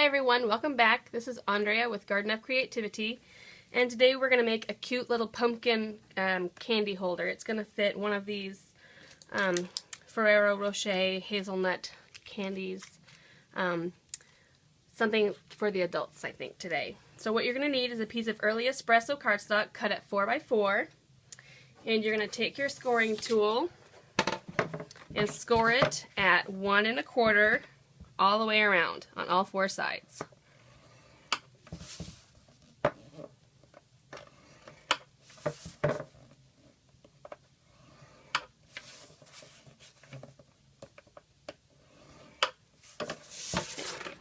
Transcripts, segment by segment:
Hi everyone, welcome back. This is Andrea with Garden of Creativity, and today we're going to make a cute little pumpkin candy holder. It's going to fit one of these Ferrero Rocher hazelnut candies. Something for the adults, I think, today. So what you're going to need is a piece of early espresso cardstock cut at 4x4, and you're going to take your scoring tool and score it at 1 1/4 all the way around on all 4 sides.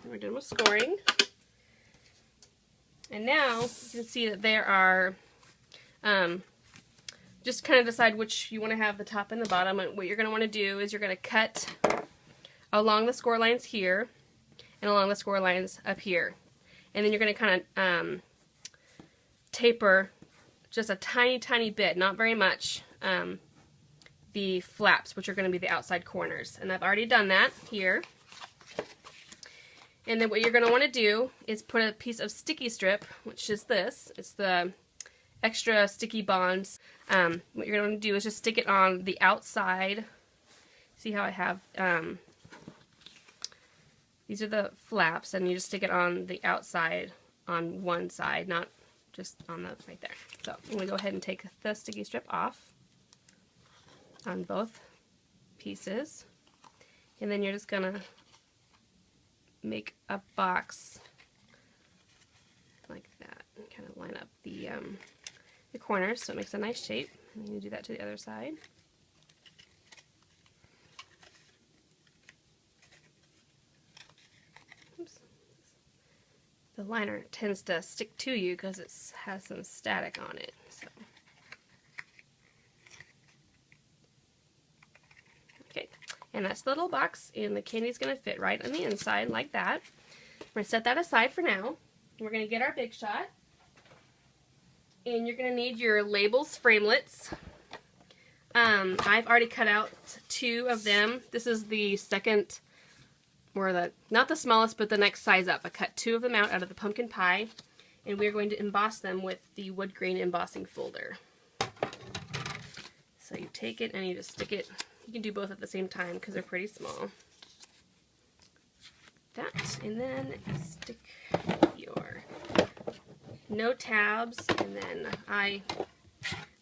We're done with scoring. And now you can see that there are, just kind of decide which you want to have, the top and the bottom. And what you're going to want to do is you're going to cut along the score lines here and along the score lines up here. And then you're going to kind of taper just a tiny bit, not very much, the flaps, which are going to be the outside corners. And I've already done that here. And then what you're going to want to do is put a piece of sticky strip, which is this. It's the extra sticky bonds. What you're going to do is just stick it on the outside. See how I have, these are the flaps, and you just stick it on the outside on one side, not just on the right there. So I'm going to go ahead and take the sticky strip off on both pieces. And then you're just going to make a box like that and kind of line up the corners so it makes a nice shape. And you do that to the other side. Oops. The liner tends to stick to you because it has some static on it. So. Okay. And that's the little box, and the candy's going to fit right on the inside like that. We're going to set that aside for now. We're going to get our Big Shot. And you're going to need your labels framelits. I've already cut out 2 of them. This is the second, or not the smallest, but the next size up. I cut 2 of them out of the pumpkin pie, and we're going to emboss them with the wood grain embossing folder. So you take it and you just stick it. You can do both at the same time because they're pretty small. That, and then stick your no tabs, and then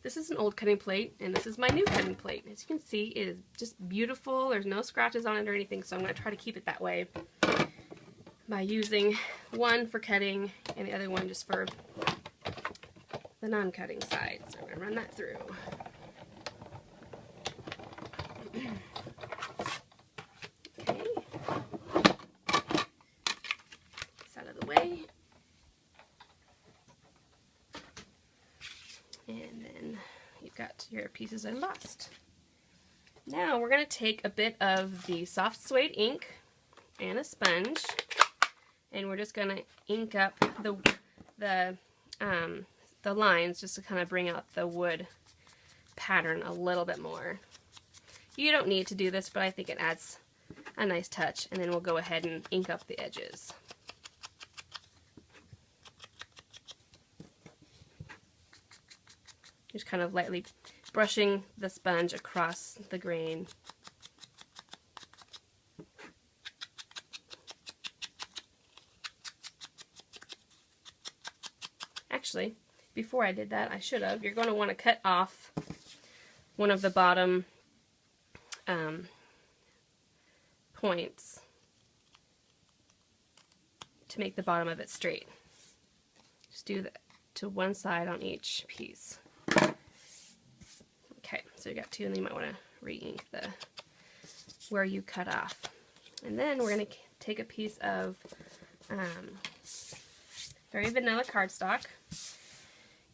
this is an old cutting plate, and this is my new cutting plate. As you can see, it is just beautiful. There's no scratches on it or anything, so I'm going to try to keep it that way by using one for cutting and the other one just for the non-cutting side. So I'm going to run that through. Okay. This out of the way. And then you've got your pieces embossed. Now we're going to take a bit of the soft suede ink and a sponge, and we're just going to ink up the lines just to kind of bring out the wood pattern a little bit more. You don't need to do this, but I think it adds a nice touch, and then we'll go ahead and ink up the edges. Just kind of lightly brushing the sponge across the grain. Actually, before I did that, I should have. You're going to want to cut off one of the bottom points to make the bottom of it straight. Just do that to one side on each piece. Okay, so you got 2, and then you might want to re-ink where you cut off. And then we're going to take a piece of very vanilla cardstock,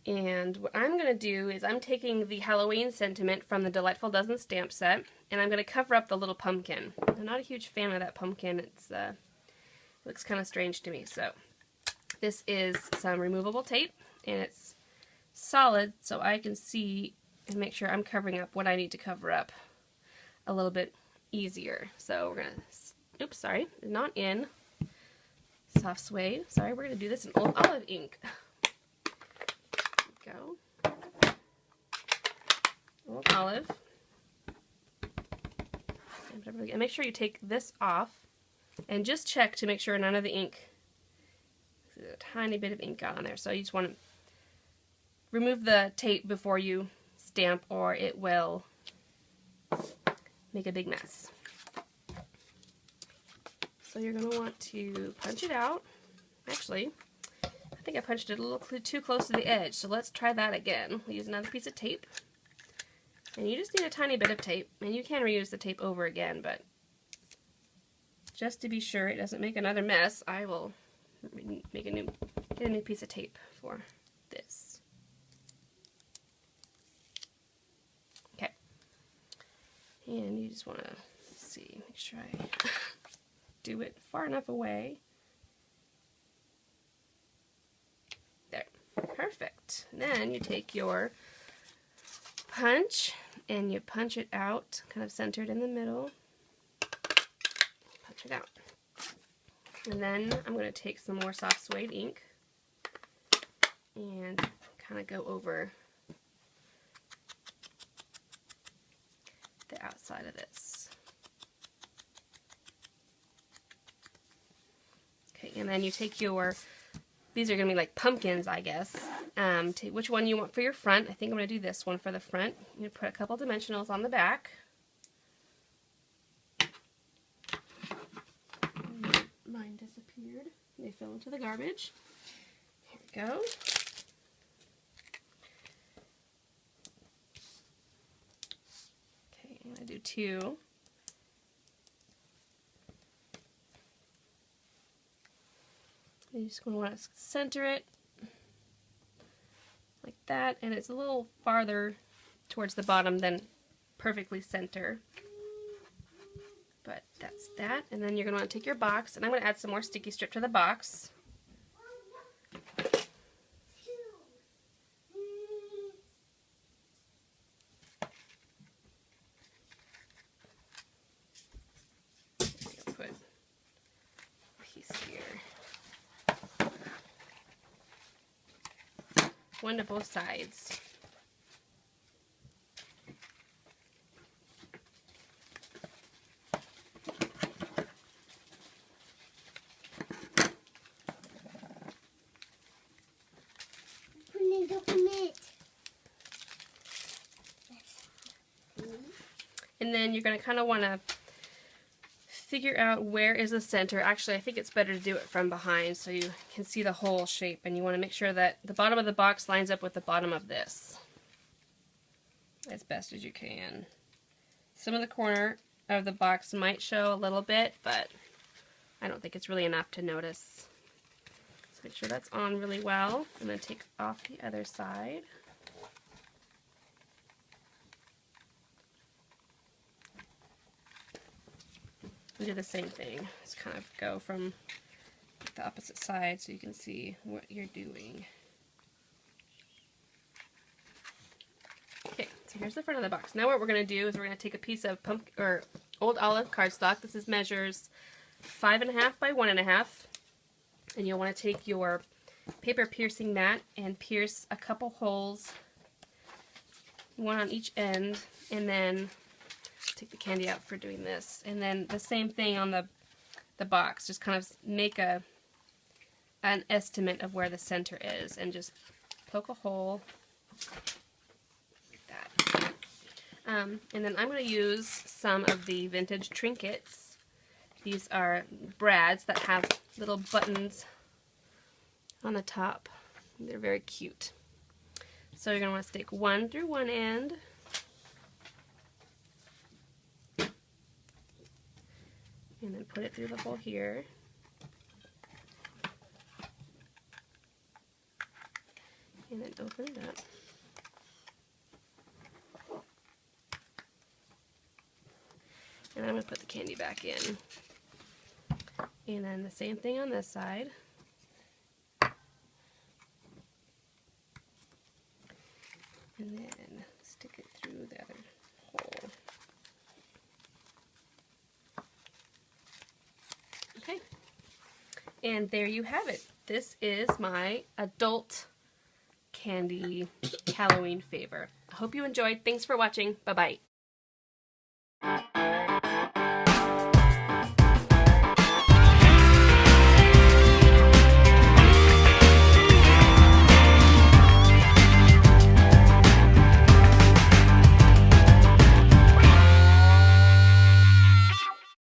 and what I'm going to do is I'm taking the Halloween sentiment from the Delightful Dozen stamp set, and I'm going to cover up the little pumpkin. I'm not a huge fan of that pumpkin. It's looks kind of strange to me. So this is some removable tape, and it's solid, so I can see and make sure I'm covering up what I need to cover up a little bit easier. So we're gonna, oops, sorry, not in. soft suede. Sorry, we're going to do this in Old Olive ink. There we go. Old Olive. And make sure you take this off and just check to make sure none of the ink, there's a tiny bit of ink got on there. So you just want to remove the tape before you stamp or it will make a big mess. So you're going to want to punch it out. Actually, I think I punched it a little too close to the edge, so let's try that again. We'll use another piece of tape. And you just need a tiny bit of tape, and you can reuse the tape over again, but just to be sure it doesn't make another mess, I will get a new piece of tape for this. Okay. And you just want to see, make sure I do it far enough away. There. Perfect. And then you take your punch and you punch it out, kind of centered in the middle. Punch it out. And then I'm going to take some more soft suede ink and kind of go over the outside of this. Okay, and then you take your, these are going to be like pumpkins, I guess. Take which one you want for your front. I think I'm going to do this one for the front. I'm going to put a couple dimensionals on the back. Mine disappeared. They fell into the garbage. Here we go. Okay, I'm going to do two. You're just going to want to center it like that, and it's a little farther towards the bottom than perfectly center. But that's that. And then you're going to want to take your box, and I'm going to add some more sticky strip to the box. I'll put a piece here. One to both sides. And then you're going to kind of want to figure out where is the center. Actually, I think it's better to do it from behind so you can see the whole shape, and you want to make sure that the bottom of the box lines up with the bottom of this as best as you can. Some of the corner of the box might show a little bit, but I don't think it's really enough to notice. So make sure that's on really well. I'm going to take off the other side. We do the same thing. Just kind of go from the opposite side so you can see what you're doing. Okay, so here's the front of the box. Now what we're going to do is we're going to take a piece of Old Olive cardstock. This measures 5.5 by 1.5, and you'll want to take your paper piercing mat and pierce a couple holes, one on each end, and then take the candy out for doing this. And then the same thing on the box. Just kind of make an estimate of where the center is and just poke a hole like that. And then I'm going to use some of the vintage Trinkets. These are brads that have little buttons on the top. They're very cute. So you're going to want to stick one through one end. And then put it through the hole here. And then open it up. And I'm going to put the candy back in. And then the same thing on this side. And then stick it through the other hole. Okay. And there you have it. This is my adult candy Halloween favor. I hope you enjoyed. Thanks for watching. Bye-bye.